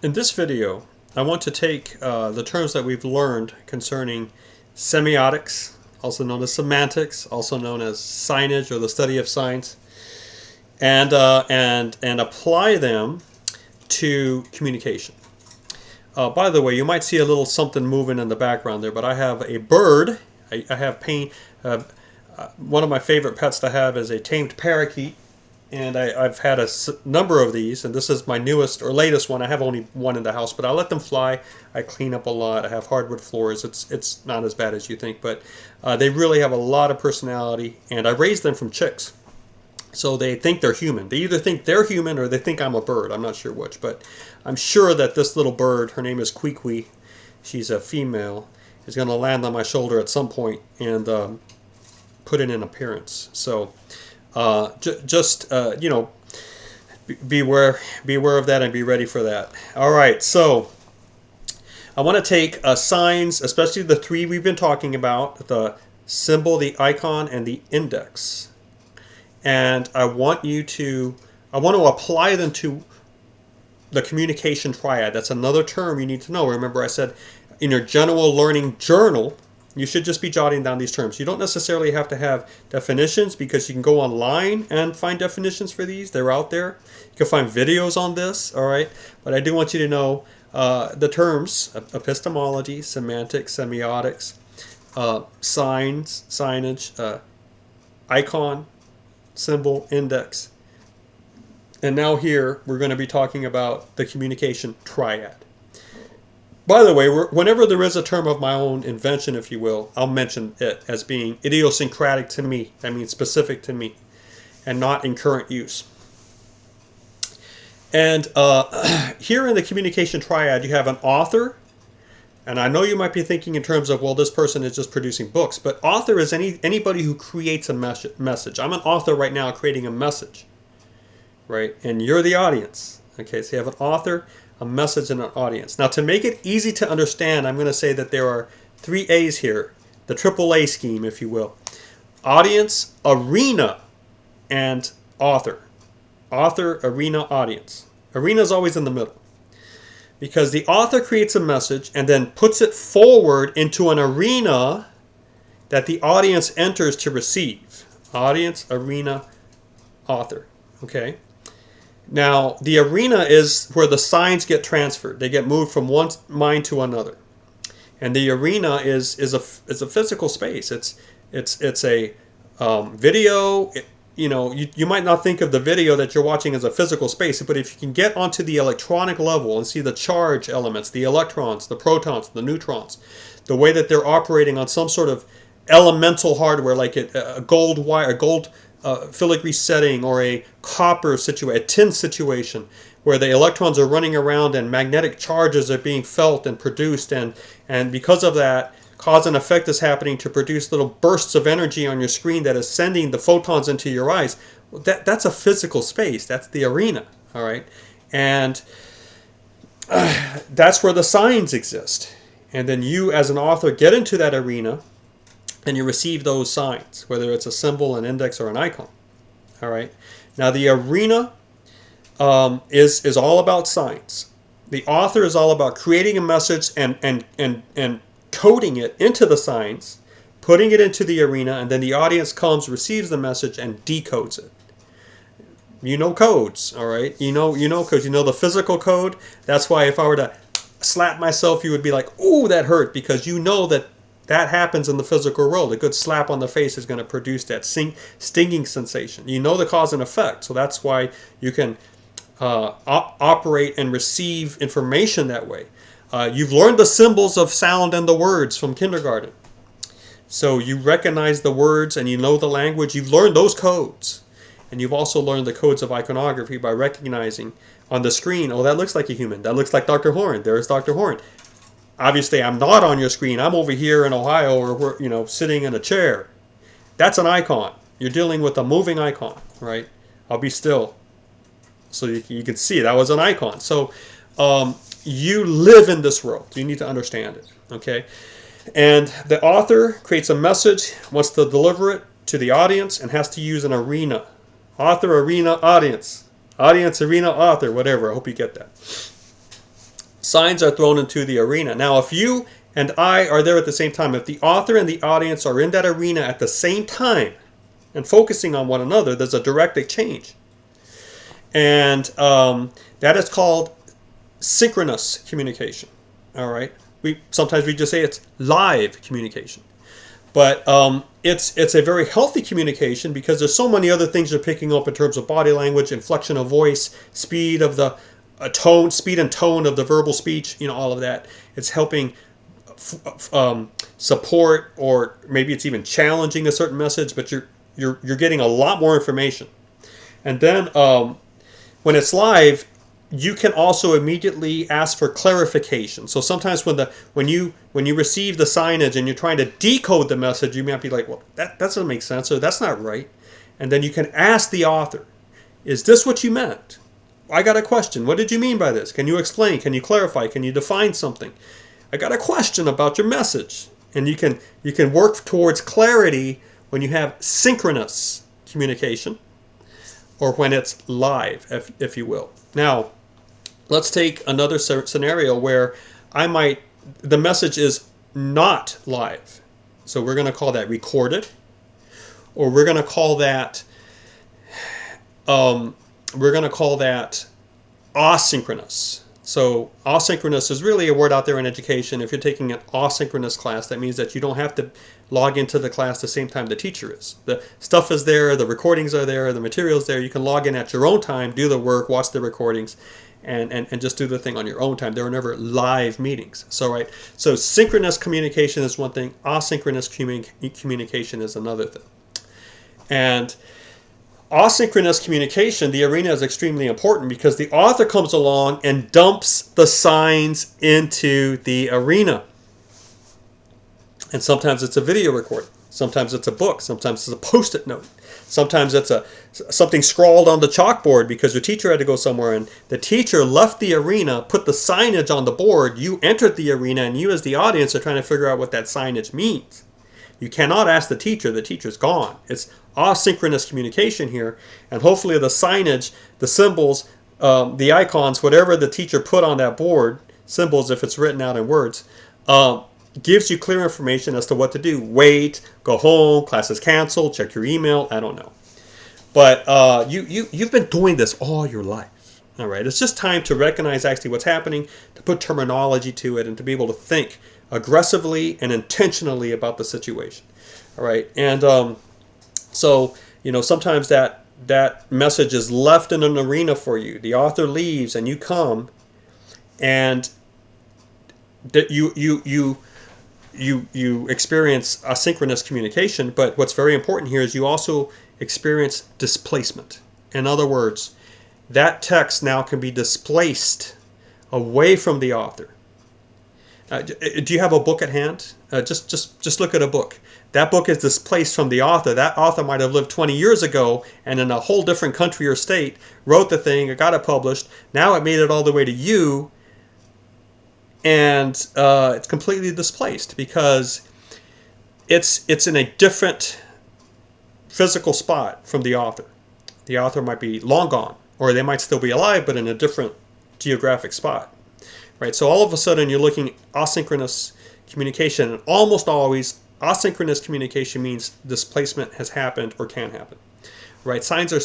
In this video, I want to take the terms that we've learned concerning semiotics, also known as semantics, also known as signage or the study of signs, and apply them to communication. By the way, you might see a little something moving in the background there, but I have a bird. I have paint. One of my favorite pets to have is a tamed parakeet. And I've had a number of these, and this is my newest or latest one. I have only one in the house, but I let them fly. I clean up a lot. I have hardwood floors. It's not as bad as you think, but they really have a lot of personality, and I raised them from chicks. So they think they're human. They either think they're human or they think I'm a bird. I'm not sure which, but I'm sure that this little bird, her name is Kwee, she's a female, is going to land on my shoulder at some point and put in an appearance. So you know, beware of that and be ready for that. All right, so I want to take signs, especially the three we've been talking about: the symbol, the icon, and the index. And I want to apply them to the communication triad. That's another term you need to know. Remember, I said in your general learning journal, you should just be jotting down these terms. You don't necessarily have to have definitions, because you can go online and find definitions for these. They're out there. You can find videos on this, all right? But I do want you to know the terms: epistemology, semantics, semiotics, signs, signage, icon, symbol, index. And now here we're going to be talking about the communication triad. By the way, whenever there is a term of my own invention, if you will, I'll mention it as being idiosyncratic to me. That means specific to me and not in current use. And here in the communication triad, you have an author. And I know you might be thinking in terms of, well, this person is just producing books. But author is anybody who creates a message. I'm an author right now creating a message, right? And you're the audience. Okay, so you have an author, a message, and an audience. Now, to make it easy to understand, I'm going to say that there are 3 A's here, the AAA scheme, if you will: audience, arena, and author. Author, arena, audience. Arena is always in the middle, because the author creates a message and then puts it forward into an arena that the audience enters to receive. Audience, arena, author. Okay? Now, the arena is where the signs get transferred. They get moved from one mind to another. And the arena is a physical space. It's a video. You might not think of the video that you're watching as a physical space, but if you can get onto the electronic level and see the charge elements, the electrons, the protons, the neutrons, the way that they're operating on some sort of elemental hardware, like a gold wire, a gold filigree setting, or a copper situation, a tin situation, where the electrons are running around and magnetic charges are being felt and produced, and because of that, cause and effect is happening to produce little bursts of energy on your screen that is sending the photons into your eyes. That's a physical space. That's the arena, all right? And that's where the signs exist. And then you, as an author, get into that arena and you receive those signs, whether it's a symbol, an index, or an icon. All right. Now, the arena is all about signs. The author is all about creating a message and coding it into the signs, putting it into the arena, and then the audience comes, receives the message, and decodes it. You know codes, all right? You know codes. You know the physical code. That's why if I were to slap myself, you would be like, "Ooh, that hurt," because you know that happens in the physical world. A good slap on the face is going to produce that stinging sensation. You know the cause and effect, so that's why you can operate and receive information that way. You've learned the symbols of sound and the words from kindergarten. So you recognize the words and you know the language. You've learned those codes. And you've also learned the codes of iconography by recognizing on the screen, oh, that looks like a human. That looks like Dr. Horn. There's Dr. Horn. Obviously, I'm not on your screen. I'm over here in Ohio, or we're, sitting in a chair. That's an icon. You're dealing with a moving icon, right? I'll be still so you can see that was an icon. So you live in this world. You need to understand it, okay? And the author creates a message, wants to deliver it to the audience, and has to use an arena. Author, arena, audience. Audience, arena, author, whatever. I hope you get that. signs are thrown into the arena. Now, if you and I are there at the same time, if the author and the audience are in that arena at the same time and focusing on one another, there's a direct exchange. And that is called synchronous communication. All right. Sometimes we just say it's live communication. But it's a very healthy communication because there's so many other things you're picking up in terms of body language, inflection of voice, speed of the tone, speed and tone of the verbal speech, all of that. It's helping support, or maybe it's even challenging a certain message, but you're getting a lot more information. And then when it's live, you can also immediately ask for clarification. So sometimes when you receive the signage and you're trying to decode the message, you might be like, well, that doesn't make sense, or that's not right. And then you can ask the author, is this what you meant? I got a question. What did you mean by this? Can you explain? Can you clarify? Can you define something? I got a question about your message. And you can work towards clarity when you have synchronous communication, or when it's live, if you will. Now, let's take another scenario where the message is not live. So we're going to call that recorded, or we're going to call that asynchronous. So asynchronous is really a word out there in education. If you're taking an asynchronous class, that means that you don't have to log into the class the same time the teacher is. The stuff is there, the recordings are there, the material's there. You can log in at your own time, do the work, watch the recordings, and just do the thing on your own time. There are never live meetings. So synchronous communication is one thing, asynchronous communication is another thing. And asynchronous communication, the arena is extremely important because the author comes along and dumps the signs into the arena. And sometimes it's a video recording. Sometimes it's a book. Sometimes it's a post-it note. Sometimes it's something scrawled on the chalkboard because your teacher had to go somewhere and the teacher left the arena, put the signage on the board, you entered the arena, and you as the audience are trying to figure out what that signage means. You cannot ask the teacher's gone. It's asynchronous communication here, and hopefully the signage, the symbols, the icons, whatever the teacher put on that board, symbols if it's written out in words, gives you clear information as to what to do. Wait, go home, class is canceled, check your email, I don't know. But you've been doing this all your life. All right, it's just time to recognize actually what's happening, to put terminology to it, and to be able to think aggressively and intentionally about the situation. All right, and so sometimes that message is left in an arena for you. The author leaves, and you come, and that you experience asynchronous communication. But what's very important here is you also experience displacement. In other words, that text now can be displaced away from the author. Do you have a book at hand? Just look at a book. That book is displaced from the author. That author might have lived 20 years ago and in a whole different country or state, wrote the thing, got it published. Now it made it all the way to you, and it's completely displaced because it's in a different physical spot from the author. The author might be long gone, or they might still be alive, but in a different geographic spot. Right? So all of a sudden you're looking at asynchronous communication, and almost always asynchronous communication means displacement has happened or can happen. Right? Signs are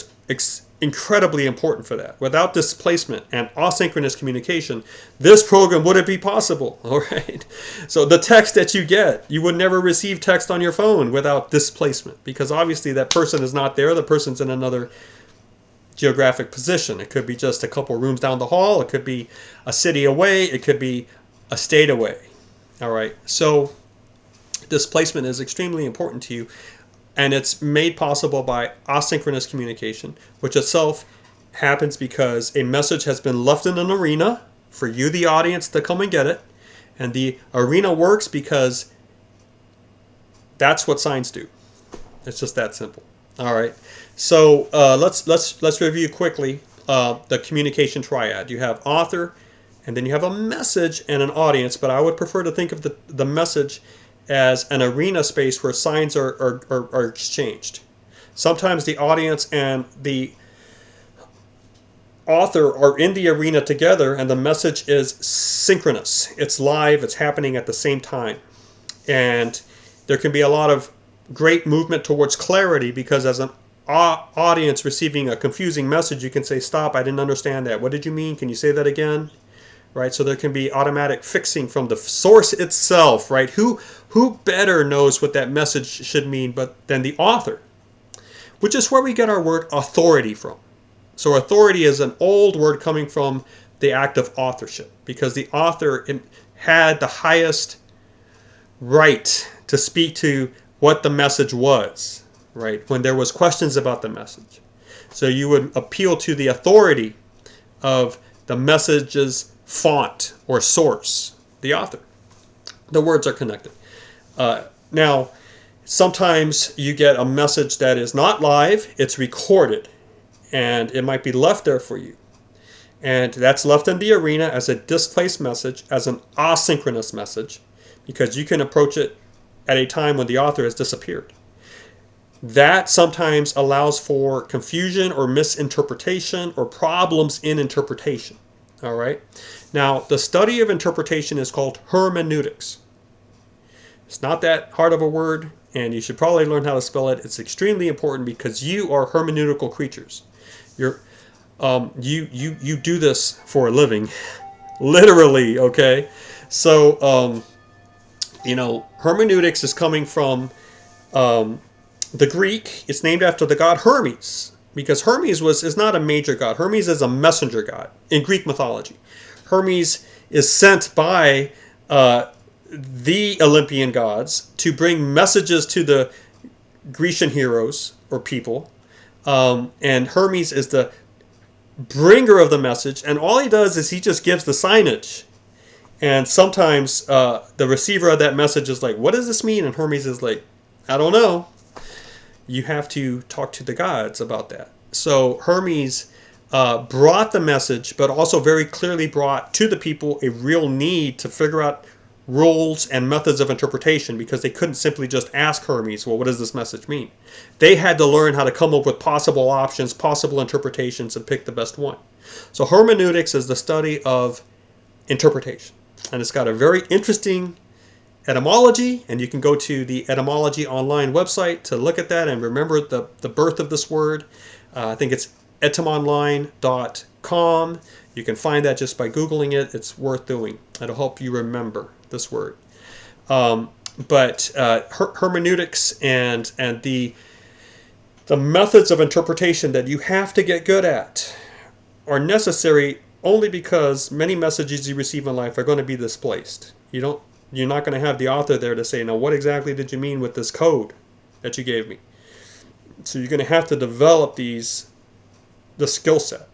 incredibly important for that. Without displacement and asynchronous communication, this program wouldn't be possible. All right. So the text that you get, you would never receive text on your phone without displacement, because obviously that person is not there. The person's in another geographic position. It could be just a couple rooms down the hall. It could be a city away. It could be a state away. All right. So displacement is extremely important to you. And it's made possible by asynchronous communication, which itself happens because a message has been left in an arena for you, the audience, to come and get it. And the arena works because that's what signs do. It's just that simple. All right. So let's review quickly the communication triad. You have author, and then you have a message and an audience. But I would prefer to think of the message as an arena space where signs are exchanged. Sometimes the audience and the author are in the arena together, and the message is synchronous. It's live, it's happening at the same time. And there can be a lot of great movement towards clarity, because as an audience receiving a confusing message, you can say, stop, I didn't understand that. What did you mean? Can you say that again? Right? So there can be automatic fixing from the source itself, right? Who better knows what that message should mean than the author? Which is where we get our word authority from. So authority is an old word coming from the act of authorship, because the author had the highest right to speak to what the message was, right? When there was questions about the message. So you would appeal to the authority of the message's font or source, the author. The words are connected. Now, sometimes you get a message that is not live, it's recorded, and it might be left there for you. And that's left in the arena as a displaced message, as an asynchronous message, because you can approach it at a time when the author has disappeared. That sometimes allows for confusion or misinterpretation or problems in interpretation. All right. Now, the study of interpretation is called hermeneutics. It's not that hard of a word, and you should probably learn how to spell it. It's extremely important because you are hermeneutical creatures. You do this for a living, literally. Okay. So hermeneutics is coming from the Greek. It's named after the god Hermes, because Hermes is not a major god. Hermes is a messenger god in Greek mythology. Hermes is sent by the Olympian gods to bring messages to the Grecian heroes or people. And Hermes is the bringer of the message. And all he does is he just gives the signage. And sometimes the receiver of that message is like, what does this mean? And Hermes is like, I don't know. You have to talk to the gods about that. So Hermes brought the message, but also very clearly brought to the people a real need to figure out rules and methods of interpretation, because they couldn't simply just ask Hermes, well, what does this message mean? They had to learn how to come up with possible options, possible interpretations, and pick the best one. So hermeneutics is the study of interpretation. And it's got a very interesting etymology, and you can go to the Etymology Online website to look at that and remember the birth of this word. I think it's etymonline.com. You can find that just by Googling it. It's worth doing. It'll help you remember this word. But hermeneutics and the methods of interpretation that you have to get good at are necessary only because many messages you receive in life are going to be displaced. You're not going to have the author there to say, now what exactly did you mean with this code that you gave me? So you're going to have to develop the skill set.